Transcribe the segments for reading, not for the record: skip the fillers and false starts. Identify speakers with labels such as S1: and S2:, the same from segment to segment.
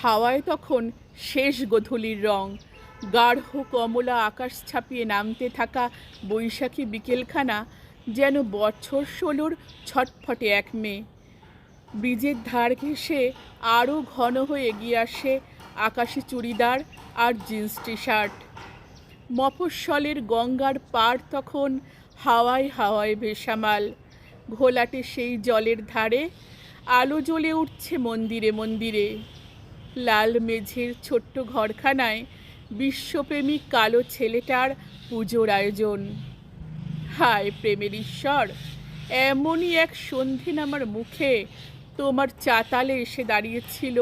S1: হাওয়ায় তখন শেষ গোধূলির রং, গাঢ় কমলা আকাশ ছাপিয়ে নামতে থাকা বৈশাখী বিকেলখানা যেন বছর ১৬র ছটফটে এক মেয়ে। ব্রিজের ধার ঘেঁষে আরও ঘন হয়ে এগিয়ে আসে আকাশি চুড়িদার আর জিন্স টি শার্ট। মফস্বলের গঙ্গার পাড় তখন হাওয়ায় হাওয়ায় ভেসামাল। ঘোলাটে সেই জলের ধারে আলো জ্বলে উঠছে মন্দিরে মন্দিরে। লাল মেঝের ছোট্ট ঘরখানায় বিশ্বপ্রেমিক কালো ছেলেটার পুজোর আয়োজন। হায় প্রেমের ঈশ্বর, এমনই এক সন্ধে নামার মুখে তোমার চাতালে এসে দাঁড়িয়েছিল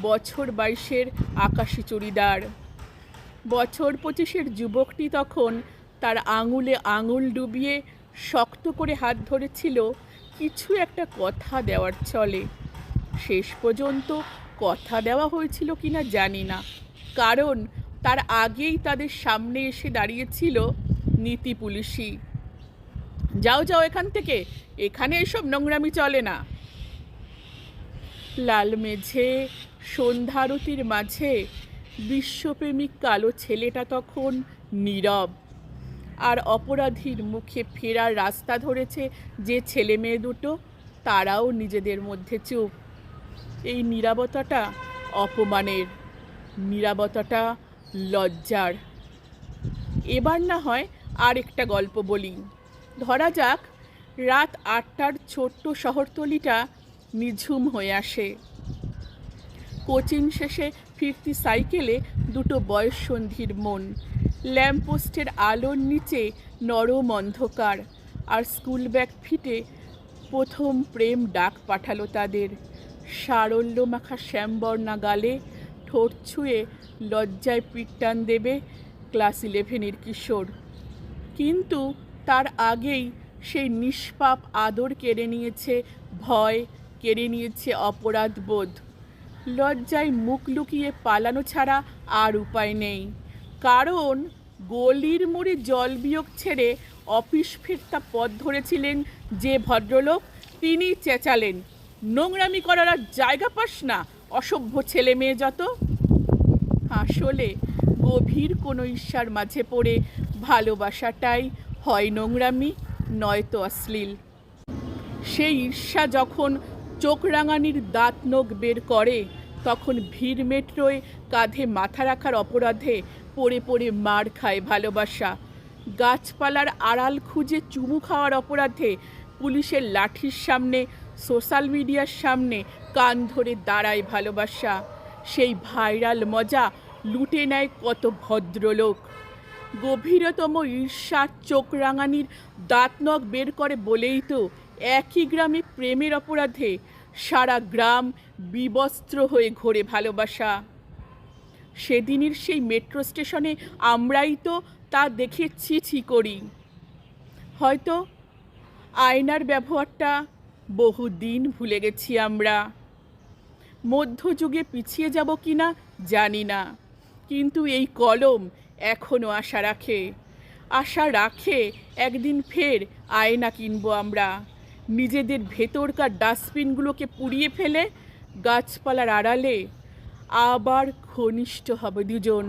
S1: বছর ২২-এর আকাশি চুড়িদার। বছর ২৫-এর যুবকটি তখন তার আঙুলে আঙুল ডুবিয়ে শক্ত করে হাত ধরেছিল কিছু একটা কথা দেওয়ার ছলে। শেষ পর্যন্ত কথা দেওয়া হয়েছিল কিনা জানি না, কারণ তার আগেই তাদের সামনে এসে দাঁড়িয়েছিল নীতি পুলিশি। যাও যাও এখান থেকে, এখানে এসব নোংরামি চলে না। লাল মেঝে সন্ধ্যারতির মাঝে বিশ্বপ্রেমিক কালো ছেলেটা তখন নীরব। আর অপরাধীর মুখে ফেরার রাস্তা ধরেছে যে ছেলে মেয়ে দুটো, তারাও নিজেদের মধ্যে চুপ। এই নীরবতাটা অপমানের, নীরবতাটা লজ্জার। এবার না হয় আরেকটা গল্প বলি। ধরা যাক রাত ৮টার ছোট্ট শহরতলিটা নিঝুম হয়ে আসে। কোচিং শেষে ফিরতি সাইকেলে দুটো বয়ঃসন্ধির মন। ল্যাম্পপোস্টের আলোর নিচে নরম অন্ধকার, আর স্কুল ব্যাগ ফিটে প্রথম প্রেম ডাক পাঠালো তাদের। সারল্য মাখা শ্যামবর্ণা গালে ঠোঁট ছুঁয়ে লজ্জায় পিঠ টান দেবে ক্লাস 11-এর কিশোর। কিন্তু তার আগেই সেই নিষ্পাপ আদর কেড়ে নিয়েছে ভয়, কেড়ে নিয়েছে অপরাধ বোধ। লজ্জায় মুখ লুকিয়ে পালানো ছাড়া আর উপায় নেই, কারণ গলির মোড়ে জল বিয়োগ ছেড়ে অফিস ফেরতা পথ ধরেছিলেন যে ভদ্রলোক, তিনি চেঁচালেন, নোংরামি করার আর জায়গা পাস না, অসভ্য ছেলে মেয়ে যত। আসলে গভীর কোনো ঈর্ষার মাঝে পড়ে ভালোবাসাটাই হয় নোংরামি, নয়তো অশ্লীল। সেই ঈর্ষা যখন চোখ রাঙানির দাঁত নখ বের করে, তখন ভিড় মেট্রোয় কাঁধে মাথা রাখার অপরাধে পড়ে পড়ে মার খায় ভালোবাসা। গাছপালার আড়াল খুঁজে চুমু খাওয়ার অপরাধে পুলিশের লাঠির সামনে, সোশ্যাল মিডিয়ার সামনে কান ধরে দাঁড়ায় ভালোবাসা। সেই ভাইরাল মজা লুটে নেয় কত ভদ্রলোক। গভীরতম ঈর্ষার চোখ রাঙানির দাঁত নখ বের করে বলেই তো একই গ্রামে প্রেমের অপরাধে সারা গ্রাম বিবস্ত্র হয়ে ঘোরে ভালোবাসা। সেদিনের সেই মেট্রো স্টেশনে আমরাই তো তা দেখে ছি ছি করি। হয়তো আয়নার ব্যবহারটা বহুদিন ভুলে গেছি আমরা। মধ্যযুগে পিছিয়ে যাব কিনা জানি না, কিন্তু এই কলম এখনও আশা রাখে একদিন ফের আয়না কিনবো আমরা। নিজেদের ভেতরকার ডাস্টবিনগুলোকে পুড়িয়ে ফেলে গাছপালার আড়ালে আবার ঘনিষ্ঠ হবে দুজন।